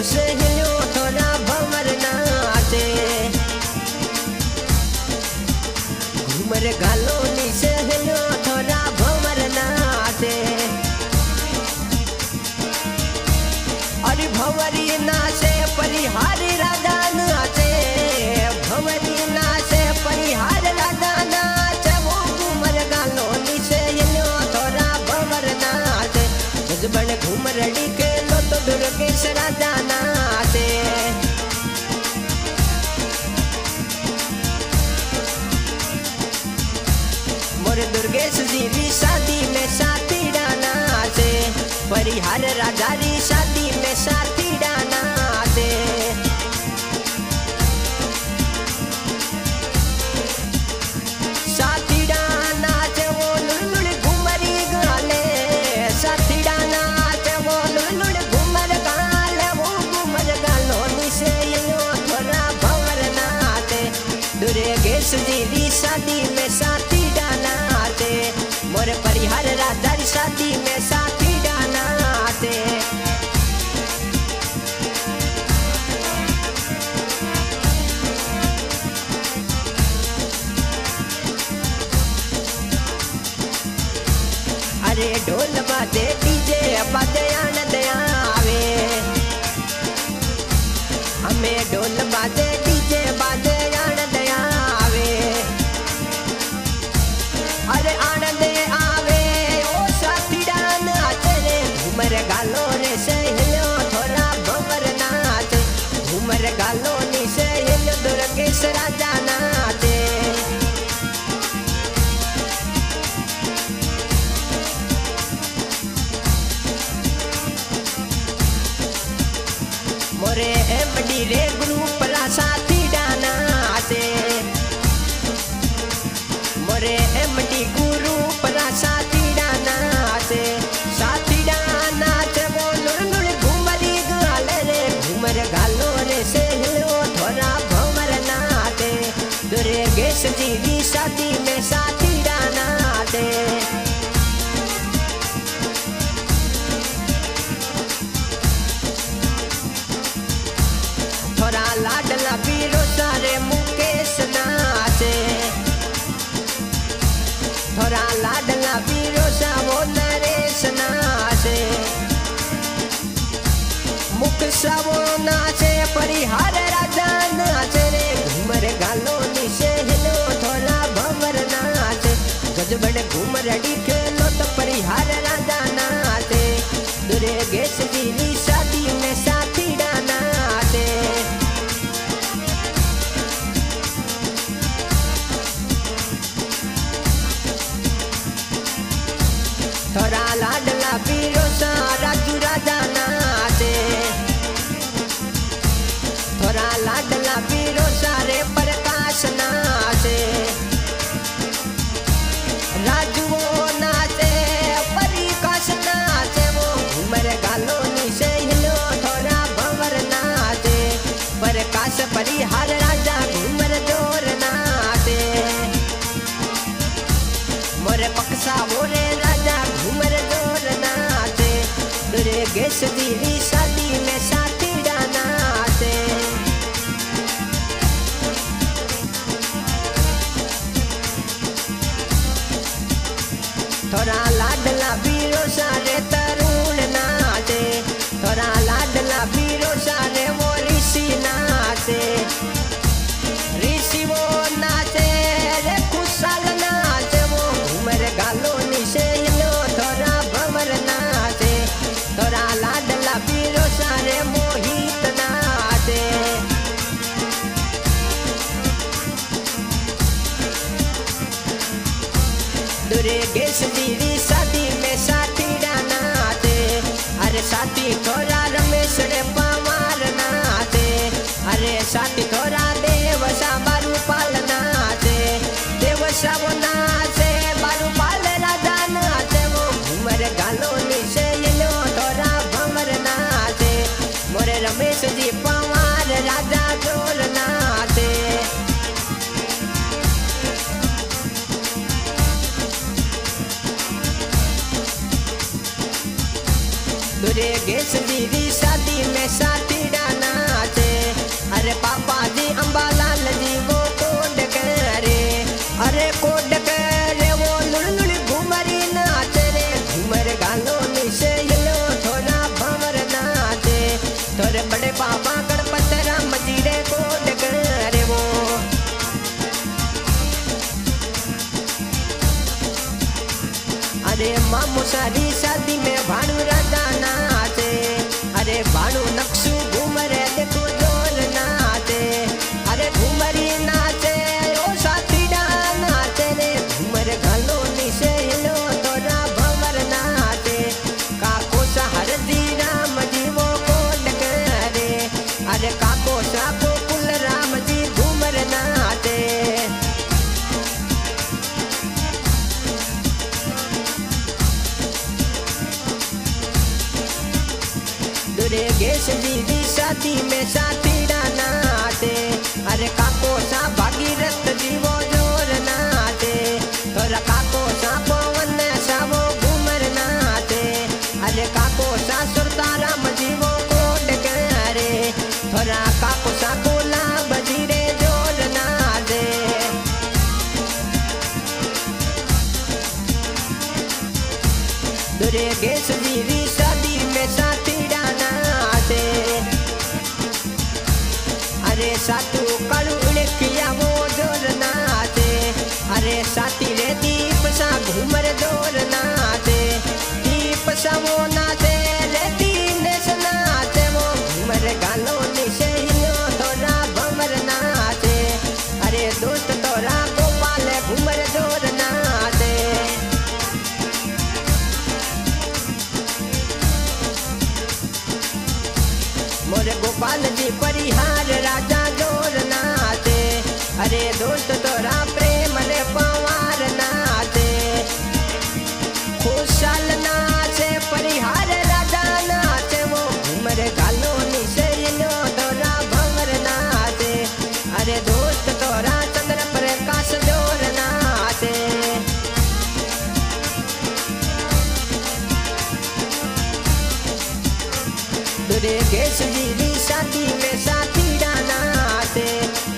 सहेलियो थोड़ा भंवर नाचे घूमर गालो नी सहेलियो थोड़ा भंवर नाचे अरे भंवरी नाचे परिहारी राजा नाचे भंवरी नाचे परिहार राजा नाचे वो घूमर गालो नी सहेलियो थोड़ा भंवर नाचे जजबन घूमरड़ी के लो तो दुर्गेश राजा नाचे मोर दुर्गेश जी री शादी में साथी डाना से परिहार राजा री शादी में साथी डाना से साथी डाना से वो लुलुल घूमरी गाले साथी डाना से वो लुलुल घूमर गाले वो घूमर गालो निसे यो थोड़ा भंवर नाचे दुर्गेश जी री शादी में साथी डाना से मोर परिहार राजा री शादी में साथी डाना से अरे ढोल बाजे डीजे बाजे आनंद आवे हमें ढोल बाजे डीजे बाजे आनंद आवे अरे आनंद आवे ओ साथी डान आचे घूमर गालो रे सहेलियो थोड़ा भंवर नाचे घूमर गालो नी सहेलियो दुर्गेश राजा नाचे मोरे एमडी रे ग्रुप रा साथी डाना से मोरे एमडी ग्रुप रा साथी डाना से साथी डाना से वो लुलुल घूमरी गाले रे घूमर गालो रे सहेलियो थोड़ा भंवर नाचे दुर्गेश जी की शादी में साथी डाना से थोड़ा लाडला पीरो सारे मुकेश नाचे थोड़ा लाडला पीरो सा वो नरेश नाचे मुख सा वो नाचे परिहार राजा नाचे रे घूमर गालो नी सहेलियो थोड़ा भंवर नाचे गजबन घूमरड़ी खेलो तो परिहार राजा नाचे दुर्गेश जी री शादी में साथी डाना से थोड़ा लाडला पीरो सा राजू राजा नाचे थोड़ा लाडला पीरो सा रे प्रकाश नाचे राजू वो नाचे परिकाश नाचे वो घूमर गालो नी सहेलियो थोड़ा भंवर नाचे प्रकाश परिहार राजा घूमर जोर नाचे मोरे पक्सा मोरे राजा घूमर जोर नाचे दुर्गेश जी री शादी में साथी डाना से थोड़ा लाडला पीरो सारे तरुण नाचे थोड़ा लाडला पीरो सारे वो ऋषि नाचे ऋषि वो नाचे रे खुशाल नाचे वो घूमर गालो नी सहेलियो थोड़ा भंवर नाचे थोड़ा लाडला पीरो सारे मोहित नाचे दुर्गेश जी री शादी में साथी डाना से अरे साथी थोड़ा रमेश रे पवार नाचे अरे साथी थोड़ा देव सा बारू पाल नाचे देव सा वो नाचे बारू पाल राजा नाचे वो घूमर गालो नी सहेलियो थोड़ा भंवर नाचे मोरे रमेश जी पवार राजा जोर नाचे दुर्गेश जी री शादी में साथी अरे पापा जी अंबालाल जी वो कोड करे, अरे कोड करे वो लुड़ घूमरी नाचे रे, घूमर गालो निशे हिलो थोड़ा भंवर नाचे, थोड़े बड़े पापा गणपत राम जी रे कोड करे वो। अरे मामू सारी शादी में भानु राजा नाचे, अरे भानु नक्शू घूमर देखो जोर नाचे, अरे घूमरी नाचे ओ साथी नाचे रे, घूमर घालो निशे हिलो तोरा भंवर नाचे, काको सहर जी राम जी वो कोड करे, अरे काको साको कुल राम जी घूमर नाचे। दुर्गेश जी की शादी में साथी नाचे, अरे काको सा भागीरथ जी वो जोर नाचे, थोड़ा काको सा पवन सा वो घूमर नाचे, अरे काको सा सुरताराम जी वो कोड करे, थोड़ा काको सा गुलाब जी रे जोर नाचे। दुर्गेश जी की शादी में साथी नाचे, अरे सातू कालू उड़किया वो जोर नाचे, अरे साथी रे दीप सा घूमर जोर नाचे, दीप सा वो नाचे रे दीनेश नाचे, वो घूमर गालो निशे हिलो थोड़ा भंवर नाचे, अरे दोस्त तोरा गोपाल घूमर जोर नाचे। मोरे गोपाल जी परिहार राजा जोर नाचे, अरे दोस्त तोरा प्रेम रे पवार नाचे, खुशहाल नाचे परिहार राजा नाचे, वो घूमर गालो निशे हिलो तोरा भंवर नाचे, अरे दोस्त तोरा चंद्र प्रकाश जोर नाचे। दुर्गेश जी की शादी में साथी नाचे,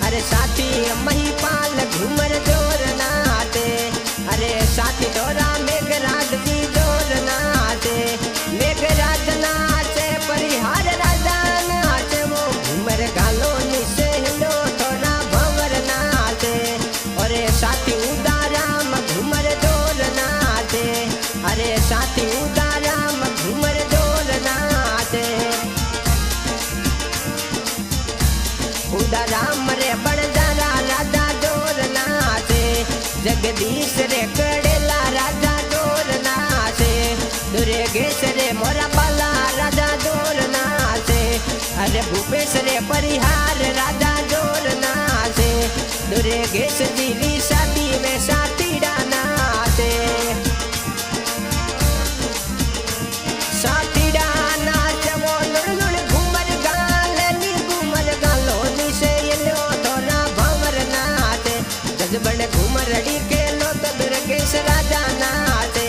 अरे साथी महिपाल घूमर जोर नाचे, अरे साथी तोरा मेघराज जी जोर नाचे, मेघराज नाचे परिहार राजा नाचे, वो घूमर गालो निशे हिलो तोरा भंवर नाचे, अरे साथी उदाराम घूमर जोर नाचे, अरे साथी उदाराम घूमर जोर नाचे। उदाराम रे बड़जारा राजा जोर नाचे, जगदीश रे कड़ेला राजा जोर नाचे, दुर्गेश रे मोरा बाला राजा जोर नाचे, अरे भूपेश रे परिहार राजा जोर नाचे, दुर्गेश जी की शादी में साथी नाचे, साथी नाचे वो लुड़ घूमर गाले घूमर गालो निशे हिलो थोड़ा भंवर नाचे, गजबन घूमरड़ी के लो तो दुर्गेश राजा नाचे।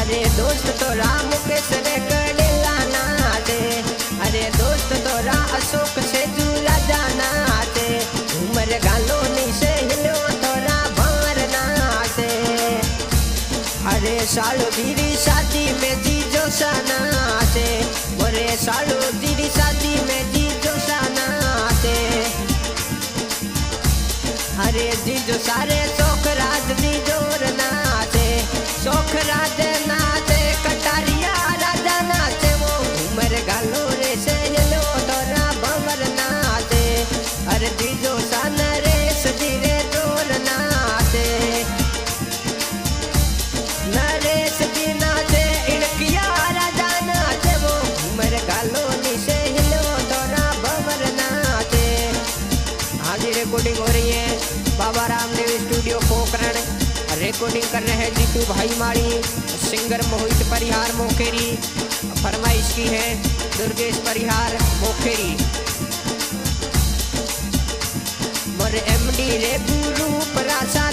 अरे दोस्त तोरा मुकेश रे कड़ेला नाचे, अरे दोस्त तोरा अशोक से राजा नाचे, घूमर गालो निशे हिलो तोरा भंवर नाचे। अरे सालू दीदी शादी में जीजो सा नाचे, मोरे सालू दीदी शादी में जीजो सा नाचे, अरे जीजो सारे सोखराज जी जोर नाचे, सोखराज नाचे कटारिया राजा नाचे, वो घूमर गालो रे से हिलो तोरा भंवर नाचे, अरे जीजो सा नरेश जी रे जोर नाचे, नरेश जी नाचे इड़किया राजा नाचे, वो घूमर गालो निशे हिलो तोरा भंवर नाचे। आज रिकॉर्डिंग हो रही है बाबा रामदेव स्टूडियो पोखरण, रिकॉर्डिंग कर रहे हैं जीतू भाई माड़ी, सिंगर मोहित परिहार मोखेरी, फरमाइश की है दुर्गेश परिहार मोखेरी। मोर एमडी रे गुरु परासा